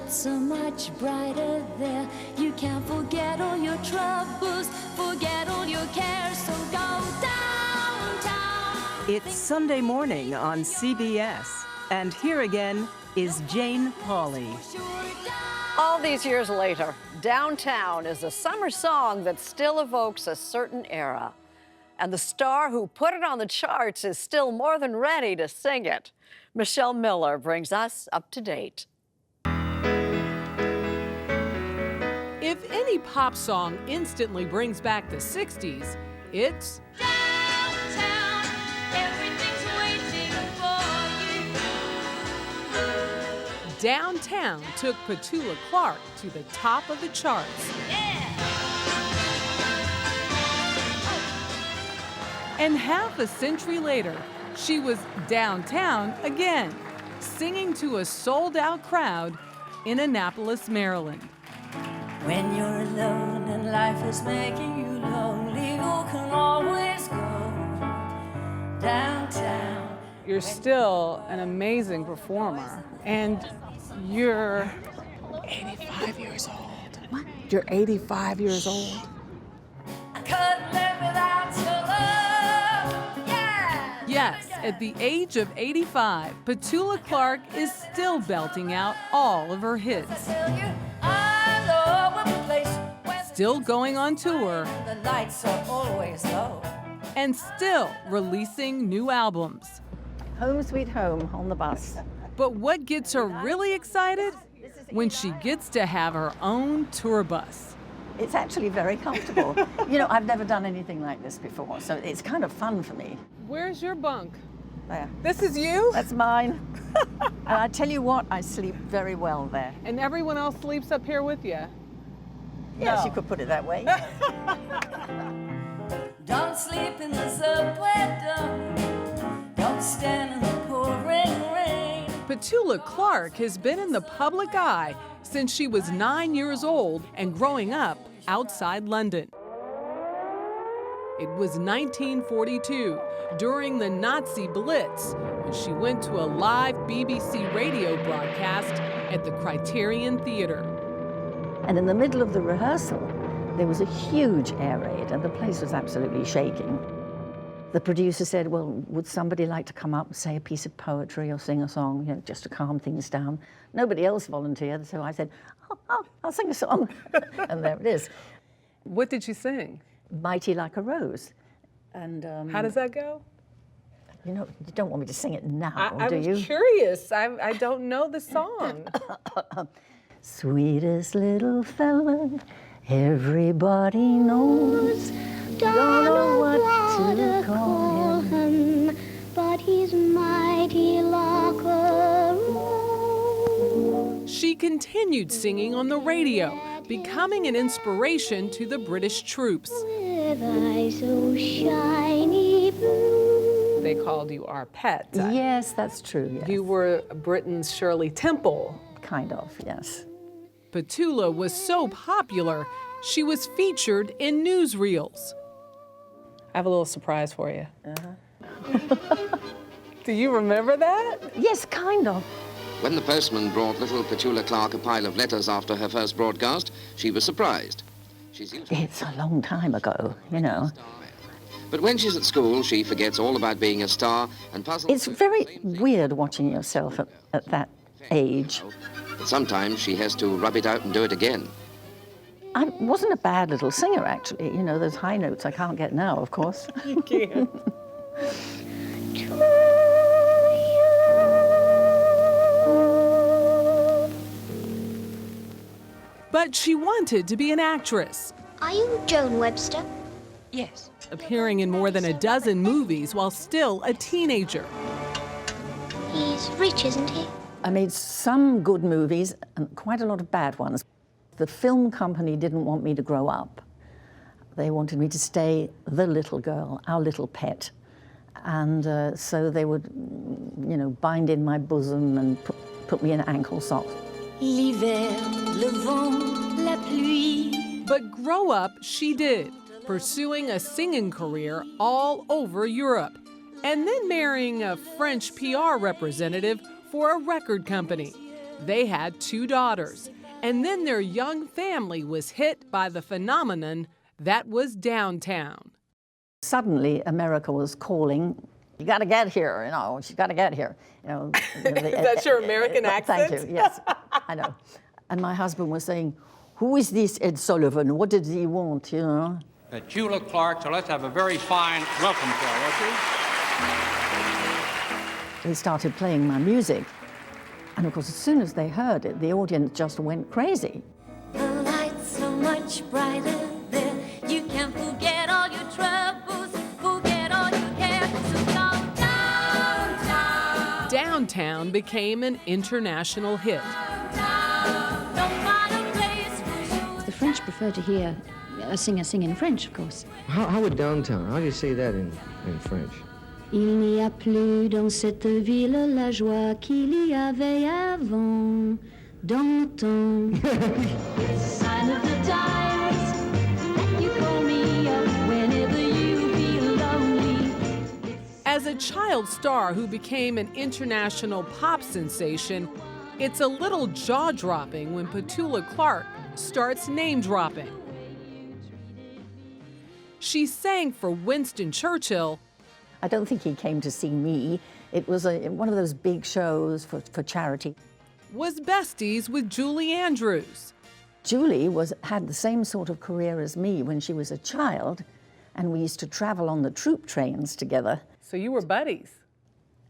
it's so much brighter there. You can forget all your troubles, forget all your cares, so go downtown. It's Sunday Morning on CBS, and here again is Jane Pauley. All these years later, Downtown is a summer song that still evokes a certain era. And the star who put it on the charts is still more than ready to sing it. Michelle Miller brings us up to date. If any pop song instantly brings back the 60s, it's Downtown, everything's waiting for you. Downtown took Petula Clark to the top of the charts. And half a century later, she was downtown again, singing to a sold-out crowd in Annapolis, Maryland. When you're alone and life is making you lonely, you can always go downtown. You're still an amazing performer, and you're 85 years old. What? You're 85 years old. I couldn't live without your love, yeah. Yes, at the age of 85, Petula Clark is still belting out all of her hits. Tell you, I love a place where Still going on tour, the lights are always low. and still releasing new albums. Home sweet home on the bus. But what gets her really excited? When she gets to have her own tour bus. It's actually very comfortable. You know, I've never done anything like this before, so it's kind of fun for me. Where's your bunk? There. This is you? That's mine. And I tell you what, I sleep very well there. And everyone else sleeps up here with you? Yes, No. you could put it that way. Don't sleep in the subway, don't stand in the pouring rain. Petula Clark has been in the public eye since she was 9 years old and growing up outside London. It was 1942, during the Nazi Blitz, when she went to a live BBC radio broadcast at the Criterion Theater. And in the middle of the rehearsal, there was a huge air raid, and the place was absolutely shaking. The producer said, well, would somebody like to come up and say a piece of poetry or sing a song, you know, just to calm things down? Nobody else volunteered, so I said, I'll sing a song. And there it is. What did she sing? Mighty Like a Rose. And How does that go? you know, you don't want me to sing it now, I do was you? curious. I don't know the song. Sweetest little fella, everybody knows. Don't know what to call him, but he's mighty like a rose. She continued singing on the radio, becoming an inspiration to the British troops. With eyes so shiny blue. They called you our pet. Yes, that's true, yes. You were Britain's Shirley Temple. Kind of, yes. Petula was so popular, she was featured in newsreels. I have a little surprise for you. Do you remember that? Yes, kind of. When the postman brought little Petula Clark a pile of letters after her first broadcast, she was surprised. She's used to It's a long time ago, you know. But when she's at school, she forgets all about being a star and puzzles. It's very weird watching yourself at that age. But sometimes she has to rub it out and do it again. I wasn't a bad little singer, actually. You know, those high notes I can't get now, of course. You can't. But she wanted to be an actress, Are you Joan Webster? Yes. appearing in more than a dozen movies while still a teenager. He's rich, isn't he? I made some good movies and quite a lot of bad ones. The film company didn't want me to grow up. They wanted me to stay the little girl, our little pet. And so they would, you know, bind in my bosom and put me in ankle socks. L'hiver, le vent, la pluie. But grow up she did, pursuing a singing career all over Europe, and then marrying a French PR representative for a record company. They had 2 daughters, and then their young family was hit by the phenomenon that was downtown. Suddenly, America was calling, "You got to get here, you know, you got to get here." You know, That's your American accent? Thank you, yes, I know. And my husband was saying, "Who is this Ed Sullivan? What did he want, you know?" Petula Clark, so let's have a very fine welcome to her, won't you? They started playing my music. And of course, as soon as they heard it, the audience just went crazy. The light's so much brighter there. You can forget all your troubles, forget all your cares. So go downtown. Downtown became an international hit. Don't find a place for you. The French prefer to hear a singer sing in French, of course. How would downtown? How do you say that in French? Il n'y a plus dans cette ville la joie qu'il y avait avant d'antan. Sign of the times that you call me up whenever you feel lonely. As a child star who became an international pop sensation, it's a little jaw-dropping when Petula Clark starts name-dropping. She sang for Winston Churchill. I don't think he came to see me. It was one of those big shows for charity. Was besties with Julie Andrews. Julie had the same sort of career as me when she was a child, and we used to travel on the troop trains together. So you were buddies?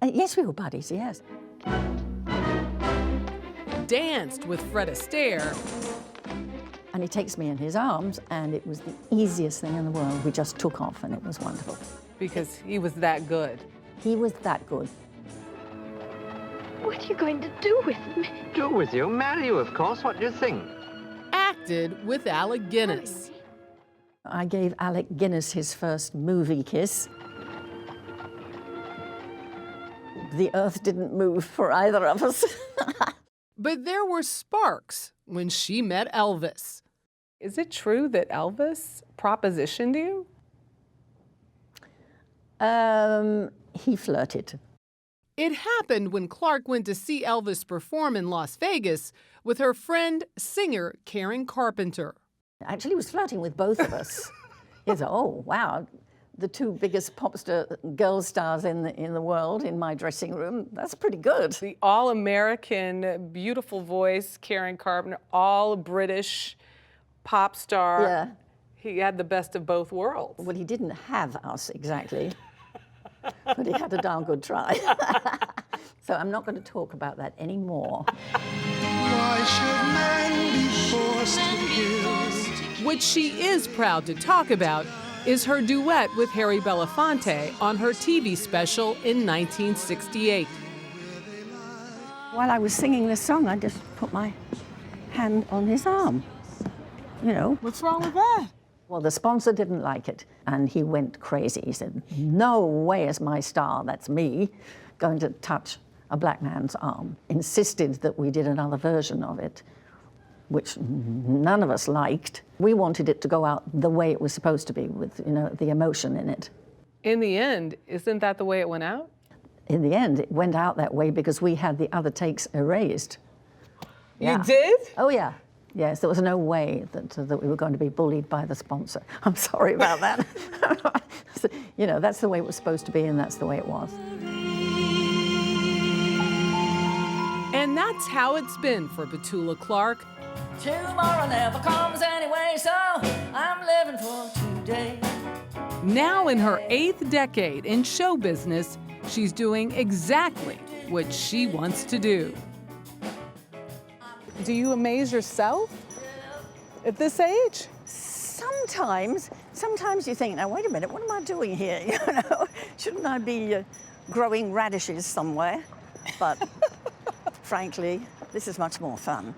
Yes, we were buddies, yes. Danced with Fred Astaire. And he takes me in his arms, and it was the easiest thing in the world. We just took off, and it was wonderful. Because he was that good. He was that good. What are you going to do with me? Do with you? Marry you, of course. What do you think? Acted with Alec Guinness. I gave Alec Guinness his first movie kiss. The earth didn't move for either of us. But there were sparks when she met Elvis. Is it true that Elvis propositioned you? He flirted. It happened when Clark went to see Elvis perform in Las Vegas with her friend, singer Karen Carpenter. Actually, he was flirting with both of us. He said, "Oh, wow, the 2 biggest pop girl stars in the world in my dressing room. That's pretty good." The all-American, beautiful voice, Karen Carpenter, all British pop star. Yeah. He had the best of both worlds. Well, he didn't have us exactly, but he had a darn good try. So I'm not going to talk about that anymore. Why should man be forced to give? What she is proud to talk about is her duet with Harry Belafonte on her TV special in 1968. While I was singing this song, I just put my hand on his arm, you know. What's wrong with that? Well, the sponsor didn't like it, and he went crazy. He said, "No way is my star, that's me, going to touch a black man's arm." Insisted that we did another version of it, which none of us liked. We wanted it to go out the way it was supposed to be, with, you know, the emotion in it. In the end, isn't that the way it went out? In the end, it went out that way because we had the other takes erased. You did? Oh, yeah. Yes, there was no way that we were going to be bullied by the sponsor. I'm sorry about that. So, you know, that's the way it was supposed to be, and that's the way it was. And that's how it's been for Petula Clark. Tomorrow never comes anyway, so I'm living for today. Now in her 8th decade in show business, she's doing exactly what she wants to do. Do you amaze yourself at this age? Sometimes you think, now wait a minute, what am I doing here? You know, shouldn't I be growing radishes somewhere? But frankly, this is much more fun.